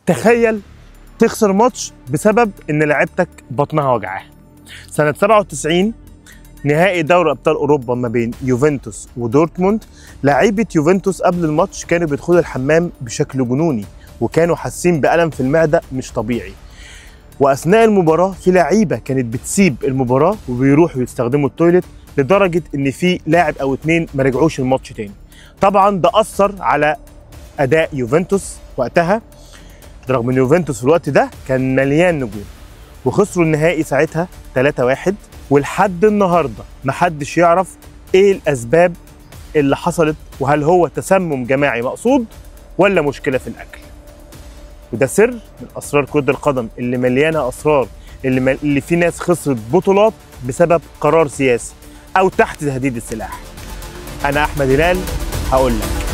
تخيل تخسر ماتش بسبب ان لعيبتك بطنها وجعاها. سنة 97 نهائي دوري ابطال اوروبا ما بين يوفنتوس ودورتموند، لعيبة يوفنتوس قبل الماتش كانوا بيدخلوا الحمام بشكل جنوني وكانوا حاسين بألم في المعدة مش طبيعي. واثناء المباراة في لعيبة كانت بتسيب المباراة وبيروحوا يستخدموا التويليت، لدرجة ان في لاعب او اتنين ما رجعوش الماتش تاني. طبعا ده اثر على اداء يوفنتوس وقتها، رغم ان يوفنتوس في الوقت ده كان مليان نجوم، وخسروا النهائي ساعتها 3-1. ولحد النهارده محدش يعرف ايه الاسباب اللي حصلت، وهل هو تسمم جماعي مقصود ولا مشكله في الاكل. وده سر من اسرار كرة القدم اللي مليانه اسرار، اللي في ناس خسرت بطولات بسبب قرار سياسي او تحت تهديد السلاح. انا احمد هلال هقول لك.